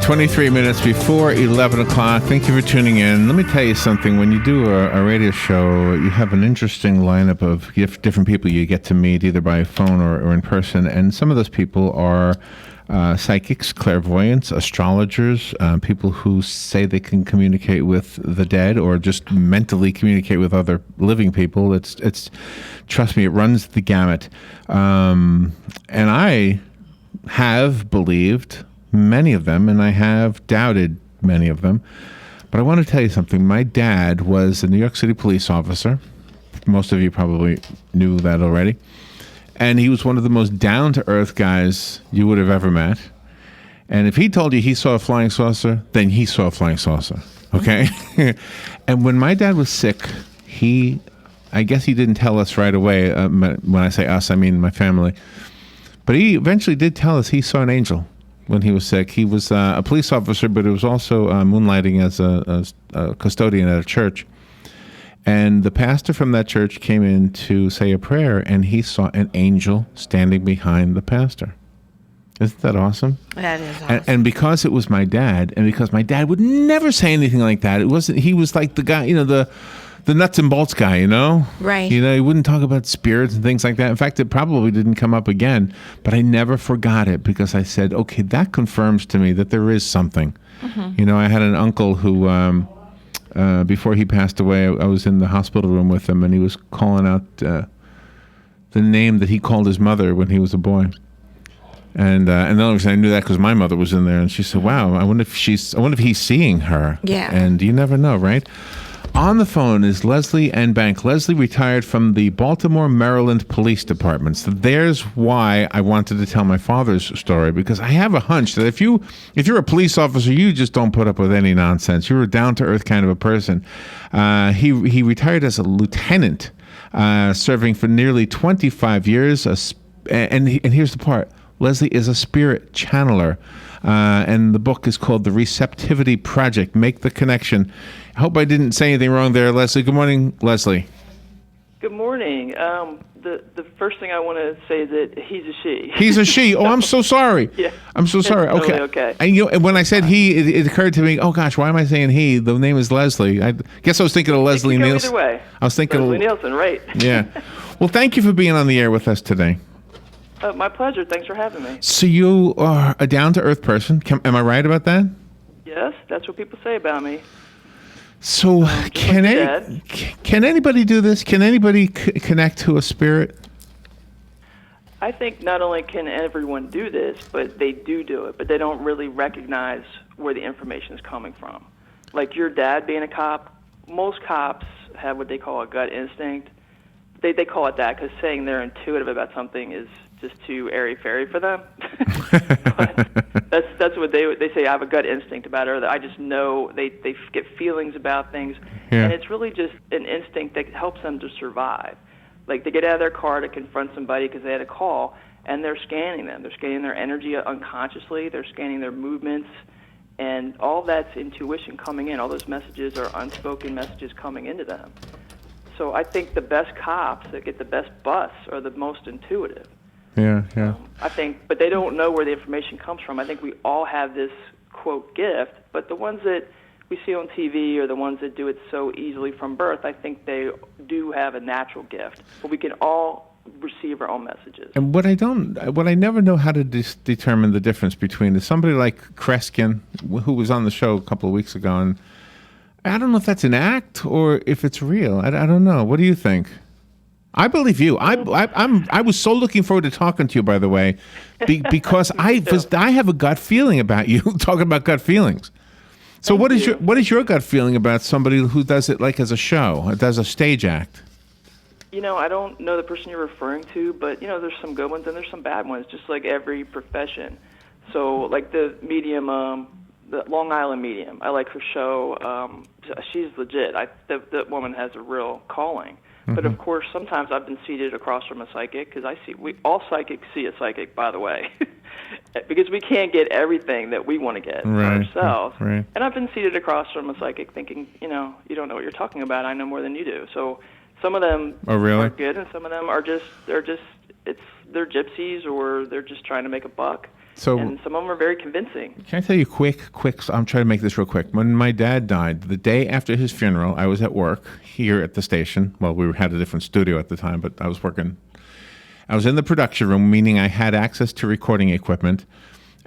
23 minutes before 11 o'clock. Thank you for tuning in. Let me tell you something. When you do a radio show, you have an interesting lineup of different people you get to meet either by phone or in person. And some of those people are psychics, clairvoyants, astrologers, people who say they can communicate with the dead or just mentally communicate with other living people. It's trust me, it runs the gamut. And I have believed many of them, and I have doubted many of them. But I want to tell you something. My dad was a New York City police officer. Most of you probably knew that already. And he was one of the most down-to-earth guys you would have ever met. And if he told you he saw a flying saucer, then he saw a flying saucer, okay? And when my dad was sick, I guess he didn't tell us right away. When I say us, I mean my family. But he eventually did tell us he saw an angel when he was sick. He was a police officer, but it was also moonlighting as a custodian at a church. And the pastor from that church came in to say a prayer, and he saw an angel standing behind the pastor. Isn't that awesome? That is awesome. And because it was my dad, and because my dad would never say anything like that, he was like the guy, the nuts and bolts guy, Right. He wouldn't talk about spirits and things like that. In fact, it probably didn't come up again, but I never forgot it because I said, okay, that confirms to me that there is something. Mm-hmm. I had an uncle who, before he passed away, I was in the hospital room with him, and he was calling out the name that he called his mother when he was a boy. And the only reason I knew that because my mother was in there, and she said, wow, I wonder if he's seeing her. Yeah. And you never know, right? On the phone is Leslie and Bank. Leslie retired from the Baltimore, Maryland Police Department. So there's why I wanted to tell my father's story, because I have a hunch that if you're a police officer, you just don't put up with any nonsense. You're a down-to-earth kind of a person. He retired as a lieutenant, serving for nearly 25 years. And here's the part. Leslie is a spirit channeler. And the book is called The Receptivity Project. Make the connection. I hope I didn't say anything wrong there, Leslie. Good morning, Leslie. Good morning. The first thing I want to say is that he's a she. He's a she. Oh, I'm so sorry. Yeah. I'm so sorry. It's Okay. Totally okay. And when I said he, it occurred to me, oh gosh, why am I saying he? The name is Leslie. I guess I was thinking of Leslie Nielsen. Either way. I was thinking Leslie Nielsen, right? Yeah. Well, thank you for being on the air with us today. My pleasure. Thanks for having me. So you are a down-to-earth person. Am I right about that? Yes, that's what people say about me. So can anybody do this? Can anybody connect to a spirit? I think not only can everyone do this, but they do it, but they don't really recognize where the information is coming from. Like your dad being a cop, most cops have what they call a gut instinct. They call it that because saying they're intuitive about something is just too airy-fairy for them. But that's what they say. I have a gut instinct about it. Or that I just know they get feelings about things, yeah. And it's really just an instinct that helps them to survive. Like they get out of their car to confront somebody because they had a call, and they're scanning them. They're scanning their energy unconsciously. They're scanning their movements, and all that's intuition coming in. All those messages are unspoken messages coming into them. So I think the best cops that get the best bus are the most intuitive. Yeah. I think, but they don't know where the information comes from. I think we all have this, quote, gift, but the ones that we see on TV or the ones that do it so easily from birth, I think they do have a natural gift. But we can all receive our own messages. And what I never know how to determine the difference between is somebody like Kreskin, who was on the show a couple of weeks ago, and I don't know if that's an act or if it's real. I don't know. What do you think? I believe you. I was so looking forward to talking to you, by the way, because I have a gut feeling about you. Talking about gut feelings. So what is your gut feeling about somebody who does it like as a show, does a stage act? I don't know the person you're referring to, but there's some good ones and there's some bad ones, just like every profession. So like the medium, the Long Island medium, I like her show. She's legit. That woman has a real calling. But of course, sometimes I've been seated across from a psychic because all psychics see a psychic, by the way, because we can't get everything that we want to get for ourselves. Right. And I've been seated across from a psychic thinking, you don't know what you're talking about. I know more than you do. So some of them are good, and some of them are they're gypsies or they're just trying to make a buck. So, and some of them are very convincing. can I tell you quick, I'm trying to make this real quick. When my dad died, the day after his funeral, I was at work here at the station. Well, we had a different studio at the time, but I was working. I was in the production room, meaning I had access to recording equipment,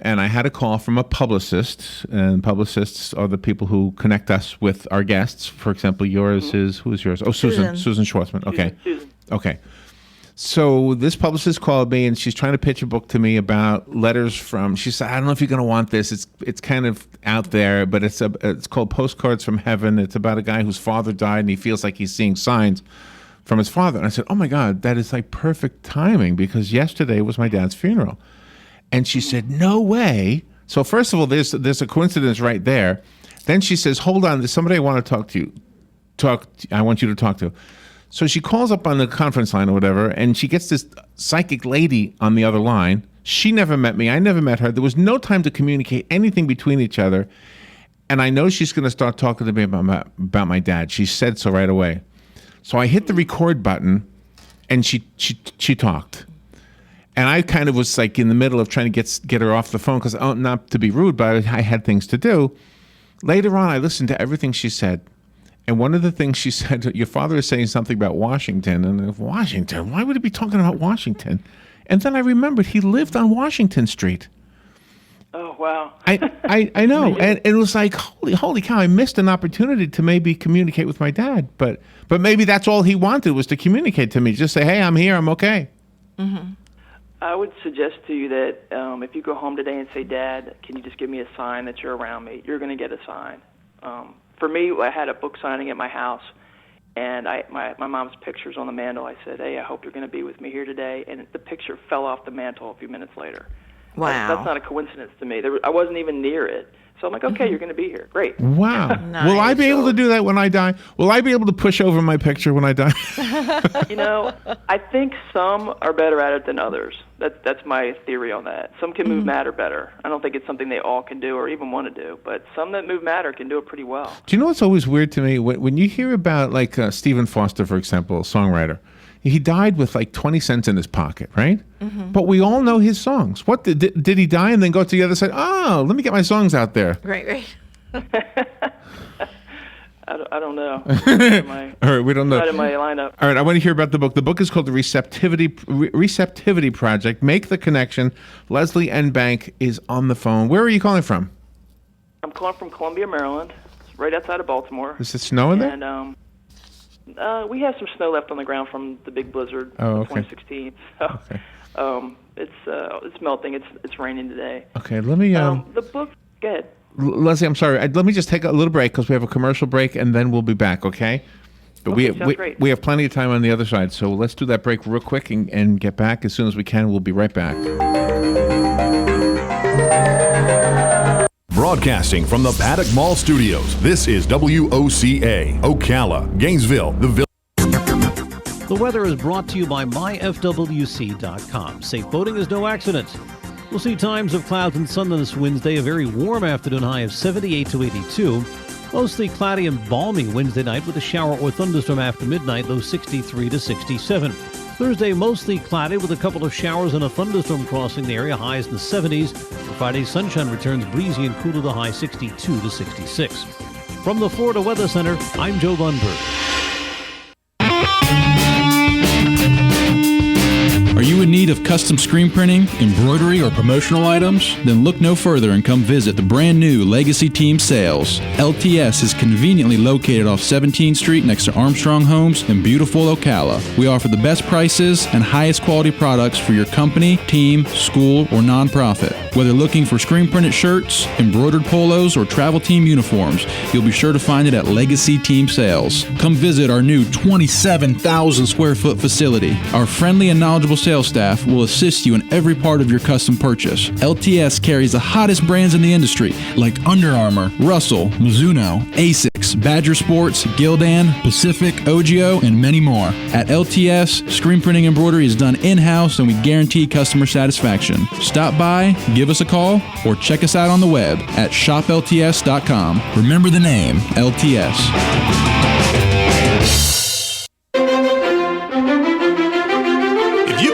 and I had a call from a publicist, and publicists are the people who connect us with our guests. For example, yours is, who is yours? Oh, Susan Schwartzman. Okay. Susan. Okay. So this publicist called me, and she's trying to pitch a book to me about letters from. She said, "I don't know if you're going to want this. It's kind of out there, but it's called Postcards from Heaven. It's about a guy whose father died, and he feels like he's seeing signs from his father." And I said, "Oh my God, that is like perfect timing because yesterday was my dad's funeral." And she said, "No way." So first of all, there's a coincidence right there. Then she says, "Hold on, there's somebody I want to talk to. I want you to talk to." So she calls up on the conference line or whatever, and she gets this psychic lady on the other line. She never met me. I never met her. There was no time to communicate anything between each other. And I know she's going to start talking to me about my dad. She said so right away. So I hit the record button, and she talked. And I kind of was like in the middle of trying to get her off the phone because, not to be rude, but I had things to do. Later on, I listened to everything she said. And one of the things she said, your father is saying something about Washington. And Washington? Why would he be talking about Washington? And then I remembered he lived on Washington Street. Oh, wow. I know. And it was like, holy cow, I missed an opportunity to maybe communicate with my dad. But maybe that's all he wanted was to communicate to me. Just say, hey, I'm here. I'm okay. Mm-hmm. I would suggest to you that if you go home today and say, Dad, can you just give me a sign that you're around me? You're going to get a sign. For me, I had a book signing at my house, and my mom's picture's on the mantle. I said, hey, I hope you're going to be with me here today. And the picture fell off the mantle a few minutes later. Wow. That's not a coincidence to me. I wasn't even near it. So I'm like, okay, you're going to be here. Great. Wow. Nice. Will I be able to do that when I die? Will I be able to push over my picture when I die? I think some are better at it than others. That's my theory on that. Some can move matter better. I don't think it's something they all can do or even want to do, but some that move matter can do it pretty well. Do you know what's always weird to me? When you hear about, like, Stephen Foster, for example, a songwriter, he died with like 20 cents in his pocket, right? Mm-hmm. But we all know his songs. What did he die and then go to the other side? Oh, let me get my songs out there. Right. I don't know. All right, we don't know. Not in my lineup. All right, I want to hear about the book. The book is called The Receptivity Project. Make the connection. Leslie N. Bank is on the phone. Where are you calling from? I'm calling from Columbia, Maryland. It's right outside of Baltimore. Is it snowing there? And we have some snow left on the ground from the big blizzard of 2016. So it's melting. It's raining today. Okay, let me. The book. Go ahead. Leslie, I'm sorry. Let me just take a little break because we have a commercial break and then we'll be back. Okay. But great. we have plenty of time on the other side, so let's do that break real quick and get back as soon as we can. We'll be right back. Broadcasting from the Paddock Mall Studios, this is WOCA, Ocala, Gainesville, the Village. The weather is brought to you by myfwc.com. Safe boating is no accident. We'll see times of clouds and sun this Wednesday, a very warm afternoon high of 78 to 82. Mostly cloudy and balmy Wednesday night with a shower or thunderstorm after midnight, low 63 to 67. Thursday, mostly cloudy with a couple of showers and a thunderstorm crossing the area, highs in the 70s. Friday's sunshine returns breezy and cool to the high 62 to 66. From the Florida Weather Center, I'm Joe Lundberg. Are you in need of custom screen printing, embroidery, or promotional items? Then look no further and come visit the brand new Legacy Team Sales. LTS is conveniently located off 17th Street next to Armstrong Homes in beautiful Ocala. We offer the best prices and highest quality products for your company, team, school, or nonprofit. Whether looking for screen printed shirts, embroidered polos, or travel team uniforms, you'll be sure to find it at Legacy Team Sales. Come visit our new 27,000 square foot facility. Our friendly and knowledgeable sales staff will assist you in every part of your custom purchase. LTS carries the hottest brands in the industry like Under Armour, Russell, Mizuno, Asics, Badger Sports, Gildan, Pacific, Ogio, and many more. At LTS, screen printing embroidery is done in-house and we guarantee customer satisfaction. Stop by, give us a call, or check us out on the web at shoplts.com. Remember the name, LTS.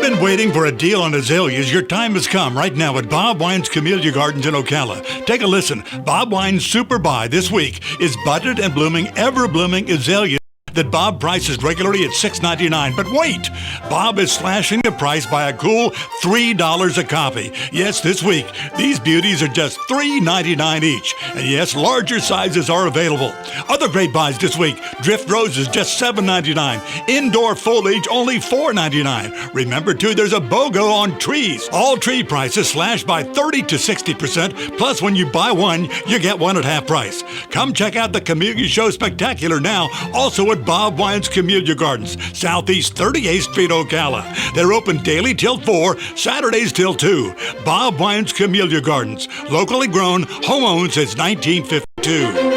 been waiting for a deal on azaleas? Your time has come right now at Bob Wine's Camellia Gardens in Ocala. Take a listen. Bob Wine's Super Buy this week is budded and blooming, ever-blooming azaleas that Bob prices regularly at $6.99. But wait, Bob is slashing the price by a cool $3 a copy. Yes, this week, these beauties are just $3.99 each. And yes, larger sizes are available. Other great buys this week: drift roses just $7.99. Indoor foliage only $4.99. Remember too, there's a BOGO on trees. All tree prices slashed by 30 to 60%. Plus, when you buy one, you get one at half price. Come check out the Camellia Show Spectacular now, also at Bob Wine's Camellia Gardens, Southeast 38th Street, Ocala. They're open daily till 4, Saturdays till 2. Bob Wine's Camellia Gardens, locally grown, home-owned since 1952.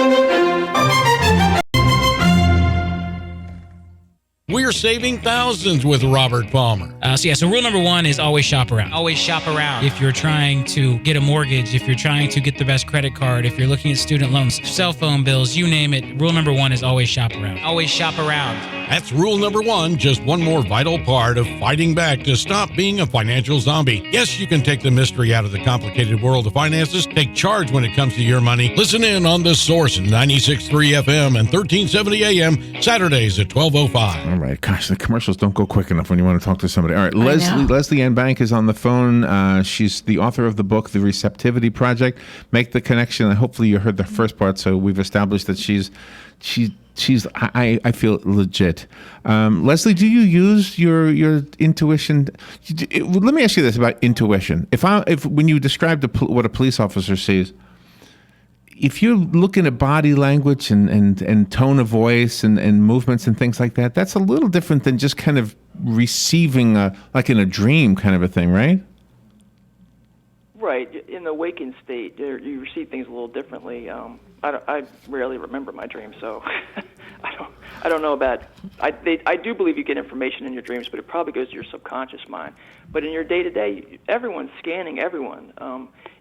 We're saving thousands with Robert Palmer. So rule number one is always shop around. Always shop around. If you're trying to get a mortgage, if you're trying to get the best credit card, if you're looking at student loans, cell phone bills, you name it, rule number one is always shop around. Always shop around. That's rule number one, just one more vital part of fighting back to stop being a financial zombie. Yes, you can take the mystery out of the complicated world of finances. Take charge when it comes to your money. Listen in on The Source, 96.3 FM and 1370 AM, Saturdays at 12:05. All right. Gosh, the commercials don't go quick enough when you want to talk to somebody. All right. Leslie Ann Bank is on the phone. She's the author of the book, The Receptivity Project. Make the connection. Hopefully you heard the first part, so we've established that she's I feel legit. Leslie, do you use your intuition? Let me ask you this about intuition. If when you describe what a police officer sees, if you're looking at body language and tone of voice and movements and things like that, that's a little different than just kind of receiving like in a dream kind of a thing, right? Right. In the waking state, you receive things a little differently. I rarely remember my dreams, so I don't know about. I do believe you get information in your dreams, but it probably goes to your subconscious mind. But in your day-to-day, everyone's scanning everyone.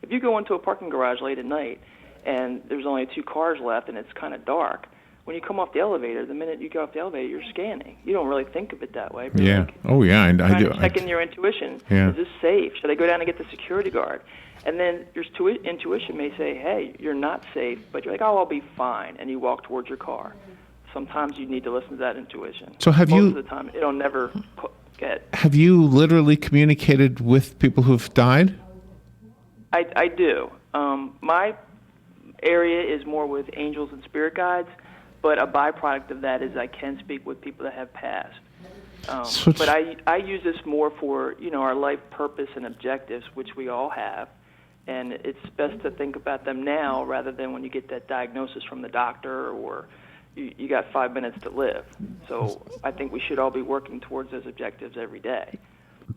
If you go into a parking garage late at night and there's only 2 cars left and it's kind of dark, when you come off the elevator, the minute you get off the elevator, you're scanning. You don't really think of it that way. But yeah. I do. Checking your intuition. Yeah. Is this safe? Should I go down and get the security guard? And then your intuition may say, hey, you're not safe, but you're like, oh, I'll be fine, and you walk towards your car. Sometimes you need to listen to that intuition. So Most of the time, it'll never get. Have you literally communicated with people who've died? I do. My area is more with angels and spirit guides, but a byproduct of that is I can speak with people that have passed. But I use this more for, our life purpose and objectives, which we all have. And it's best to think about them now rather than when you get that diagnosis from the doctor or you got 5 minutes to live. So I think we should all be working towards those objectives every day.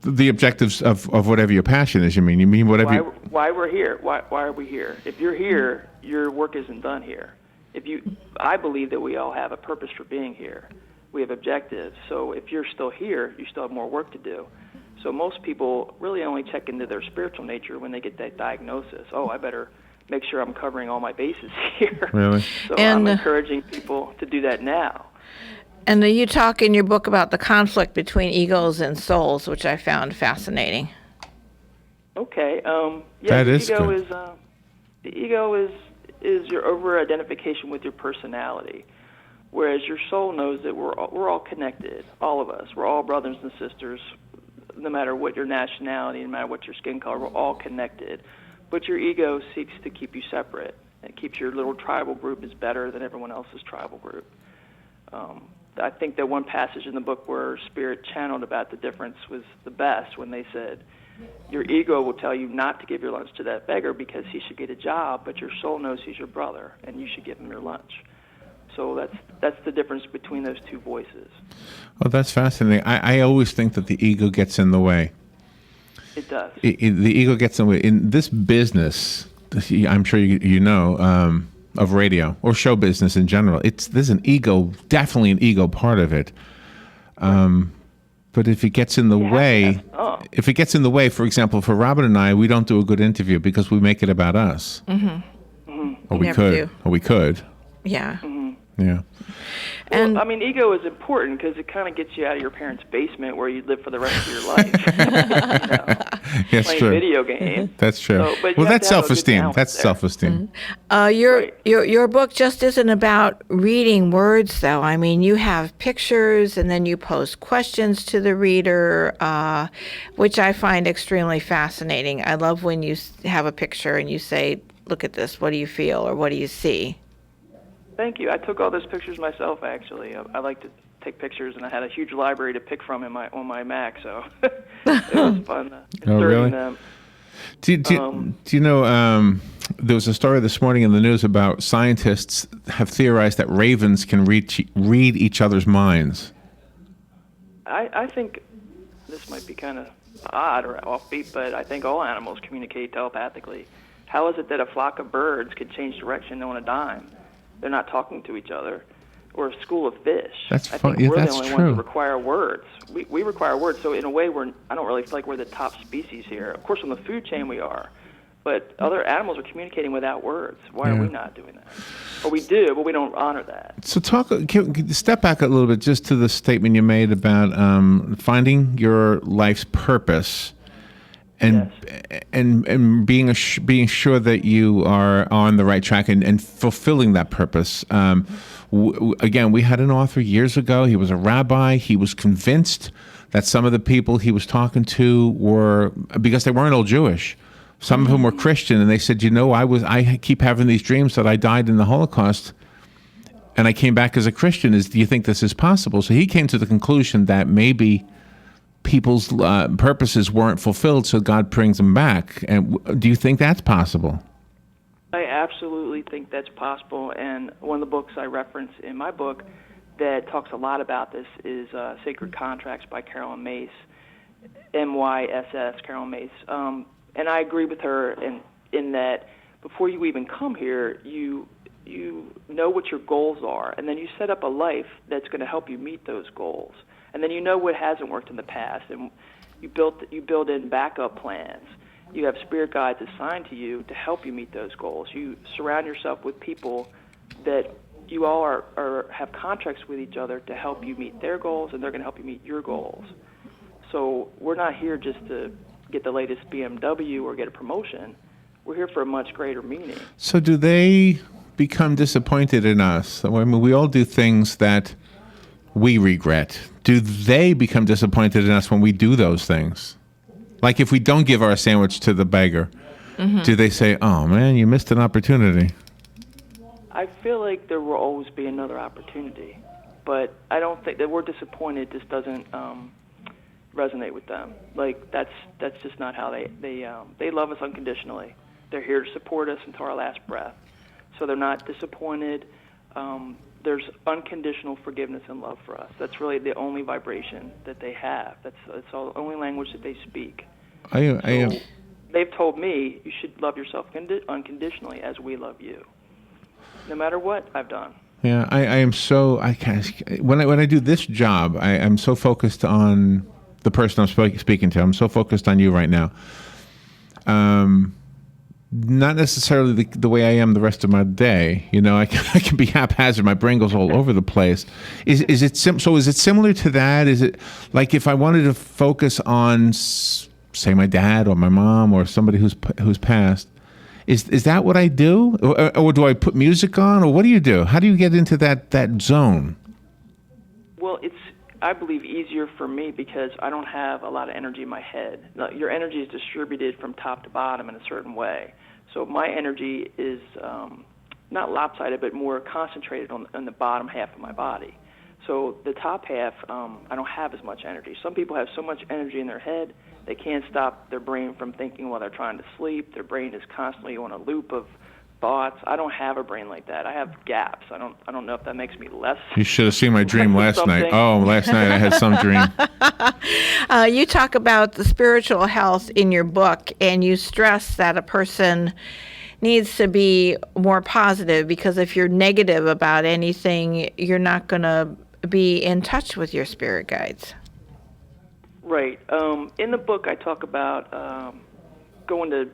The objectives of whatever your passion is, you mean? You mean whatever why we're here. Why are we here? If you're here, your work isn't done here. I believe that we all have a purpose for being here. We have objectives. So if you're still here, you still have more work to do. So most people really only check into their spiritual nature when they get that diagnosis. Oh, I better make sure I'm covering all my bases here. Really? So I'm encouraging people to do that now. And you talk in your book about the conflict between egos and souls, which I found fascinating. Okay. That the is ego good. The ego is your over-identification with your personality, whereas your soul knows that we're all connected, all of us. We're all brothers and sisters, no matter what your nationality, no matter what your skin color, we're all connected. But your ego seeks to keep you separate. It keeps your little tribal group is better than everyone else's tribal group. I think that one passage in the book where Spirit channeled about the difference was the best when they said, your ego will tell you not to give your lunch to that beggar because he should get a job, but your soul knows he's your brother and you should give him your lunch. So that's the difference between those two voices. Oh, that's fascinating. I always think that the ego gets in the way. It does. The ego gets in the way. In this business, I'm sure you know, of radio or show business in general, there's an ego, definitely an ego part of it. But if it gets in the way, if it gets in the way, for example, for Robin and I, we don't do a good interview because we make it about us. Mm-hmm. Or we could. Yeah. Mm-hmm. Yeah. And I mean, ego is important because it kind of gets you out of your parents' basement where you live for the rest of your life. Yes, playing true. Video games. That's true. So, but Well, you have that's to have a good self-esteem. balance That's there. self-esteem. Your book just isn't about reading words, though. I mean, you have pictures, and then you pose questions to the reader, which I find extremely fascinating. I love when you have a picture and you say, "Look at this. What do you feel, or what do you see?" Thank you. I took all those pictures myself, actually. I like to take pictures, and I had a huge library to pick from on my Mac, so it was fun inserting them. Do you know, there was a story this morning in the news about scientists have theorized that ravens can read each other's minds. I think this might be kind of odd or offbeat, but I think all animals communicate telepathically. How is it that a flock of birds could change direction on a dime? They're not talking to each other. Or a school of fish. That's I fun. think we're That's the only true. ones that require words. We require words. So in a way, I don't really feel like we're the top species here. Of course, on the food chain we are. But other animals are communicating without words. Why are we not doing that? Or we do, but we don't honor that. So step back a little bit just to the statement you made about finding your life's purpose and being sure that you are on the right track and fulfilling that purpose. Again, we had an author years ago. He was a rabbi. He was convinced that some of the people he was talking to were, because they weren't all Jewish, some of them were Christian, and they said, I keep having these dreams that I died in the Holocaust, and I came back as a Christian. Do you think this is possible? So he came to the conclusion that maybe people's purposes weren't fulfilled, so God brings them back. And do you think that's possible? I absolutely think that's possible, and one of the books I reference in my book that talks a lot about this is Sacred Contracts by Carolyn Mace, M-Y-S-S, Carolyn Mace. And I agree with her in that before you even come here, you know what your goals are, and then you set up a life that's going to help you meet those goals. And then you know what hasn't worked in the past, and you build in backup plans. You have spirit guides assigned to you to help you meet those goals. You surround yourself with people that you all have contracts with each other to help you meet their goals, and they're going to help you meet your goals. So we're not here just to get the latest BMW or get a promotion. We're here for a much greater meaning. So do they become disappointed in us? I mean, we all do things that we regret. Do they become disappointed in us when we do those things? Like if we don't give our sandwich to the beggar, do they say, "Oh man, you missed an opportunity"? I feel like there will always be another opportunity, but I don't think that we're disappointed. Just doesn't resonate with them. Like that's just not how they love us unconditionally. They're here to support us until our last breath, so they're not disappointed. There's unconditional forgiveness and love for us. That's really the only vibration that they have. That's the only language that they speak. They've told me you should love yourself unconditionally as we love you, no matter what I've done. Yeah, I am so when I do this job, I'm so focused on the person I'm speaking to. I'm so focused on you right now. Not necessarily the way I am the rest of my day. You know, I can be haphazard. My brain goes all over the place. Is it similar to that? Is it like if I wanted to focus on, say, my dad or my mom or somebody who's passed? Is that what I do, or do I put music on, or what do you do? How do you get into that zone? Well, it's, I believe, easier for me because I don't have a lot of energy in my head. Your energy is distributed from top to bottom in a certain way. So my energy is not lopsided, but more concentrated on the bottom half of my body. So the top half, I don't have as much energy. Some people have so much energy in their head, they can't stop their brain from thinking while they're trying to sleep. Their brain is constantly on a loop of thoughts. I don't have a brain like that. I have gaps. I don't know if that makes me less. You should have seen my dream last night. Oh, last night I had some dream. You talk about the spiritual health in your book, and you stress that a person needs to be more positive, because if you're negative about anything, you're not going to be in touch with your spirit guides. Right. In the book, I talk about going to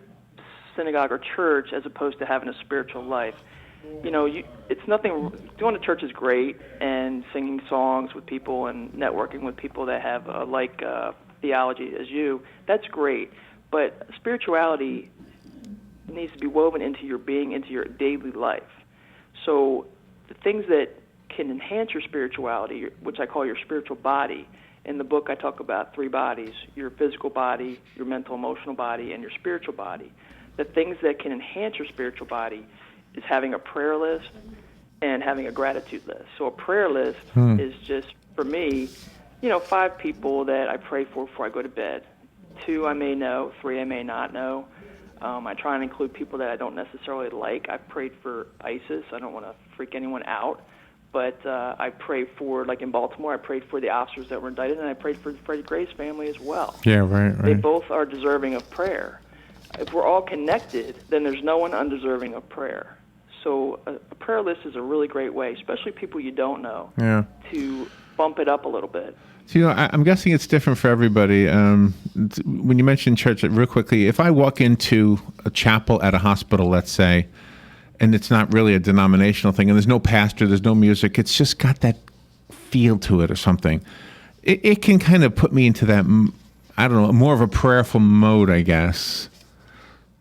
synagogue or church as opposed to having a spiritual life. it's nothing. Going to church is great, and singing songs with people and networking with people that have like theology as you. That's great, but spirituality needs to be woven into your being, into your daily life. So the things that can enhance your spirituality, which I call your spiritual body. In the book, I talk about 3 bodies: your physical body, your mental, emotional body, and your spiritual body. The things that can enhance your spiritual body is having a prayer list and having a gratitude list. So a prayer list is just, for me, 5 people that I pray for before I go to bed. 2 I may know, 3 I may not know. I try and include people that I don't necessarily like. I prayed for ISIS. I don't want to freak anyone out. But I prayed for, like in Baltimore, I prayed for the officers that were indicted, and I prayed for Freddie Gray's family as well. Yeah, right. They both are deserving of prayer. If we're all connected, then there's no one undeserving of prayer. So a prayer list is a really great way, especially people you don't know, to bump it up a little bit. So, I'm guessing it's different for everybody. When you mention church, real quickly, if I walk into a chapel at a hospital, let's say, and it's not really a denominational thing, and there's no pastor, there's no music, it's just got that feel to it or something, it can kind of put me into that, I don't know, more of a prayerful mode, I guess.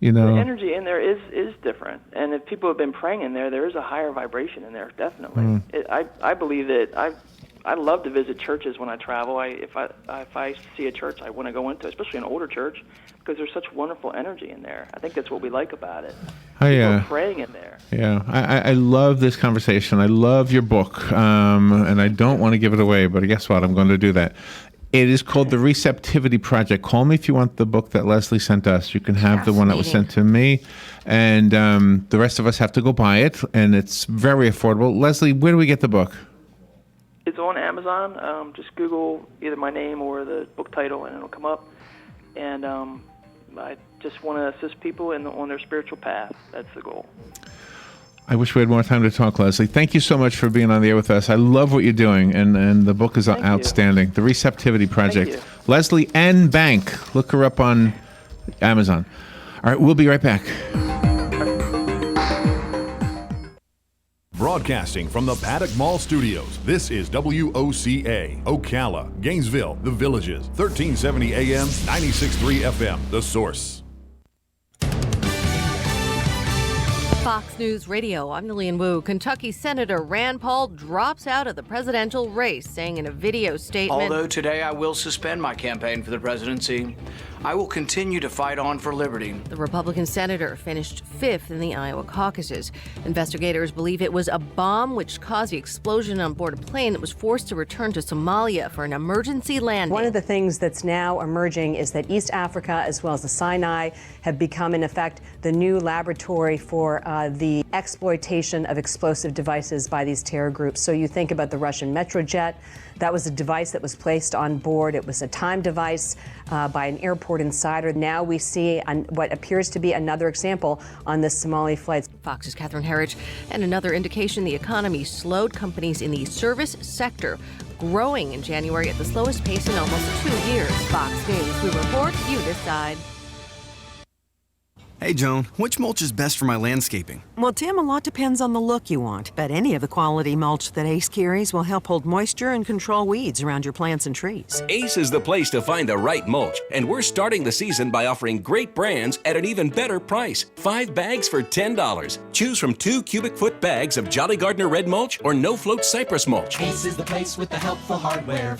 The energy in there is different, and if people have been praying in there, there is a higher vibration in there, definitely. I believe that I love to visit churches when I travel. If I see a church, I want to go into, especially an older church, because there's such wonderful energy in there. I think that's what we like about it. People are praying in there. Yeah, I love this conversation. I love your book, and I don't want to give it away, but guess what? I'm going to do that. It is called The Receptivity Project. Call me if you want the book that Leslie sent us. You can have the one that was sent to me, and the rest of us have to go buy it, and it's very affordable. Leslie, where do we get the book? It's on Amazon. Just Google either my name or the book title, and it'll come up. And I just want to assist people on their spiritual path. That's the goal. I wish we had more time to talk, Leslie. Thank you so much for being on the air with us. I love what you're doing, and the book is outstanding. The Receptivity Project. Leslie N. Bank. Look her up on Amazon. All right, we'll be right back. Broadcasting from the Paddock Mall Studios, this is WOCA, Ocala, Gainesville, The Villages, 1370 AM, 96.3 FM, The Source. Fox News Radio, I'm Lillian Wu. Kentucky Senator Rand Paul drops out of the presidential race, saying in a video statement, "Although today I will suspend my campaign for the presidency, I will continue to fight on for liberty." The Republican senator finished 5th in the Iowa caucuses. Investigators believe it was a bomb which caused the explosion on board a plane that was forced to return to Somalia for an emergency landing. One of the things that's now emerging is that East Africa, as well as the Sinai, have become, in effect, the new laboratory for the exploitation of explosive devices by these terror groups. So you think about the Russian Metrojet. That was a device that was placed on board. It was a time device by an airport insider. Now we see what appears to be another example on this Somali flight. Fox's Catherine Herridge. And another indication the economy slowed. Companies in the service sector growing in January at the slowest pace in almost 2 years. Fox News, we report, you decide. Hey, Joan, which mulch is best for my landscaping? Well, Tim, a lot depends on the look you want, but any of the quality mulch that Ace carries will help hold moisture and control weeds around your plants and trees. Ace is the place to find the right mulch, and we're starting the season by offering great brands at an even better price. 5 bags for $10. Choose from 2 cubic foot bags of Jolly Gardener Red Mulch or No Float Cypress Mulch. Ace is the place with the helpful hardware.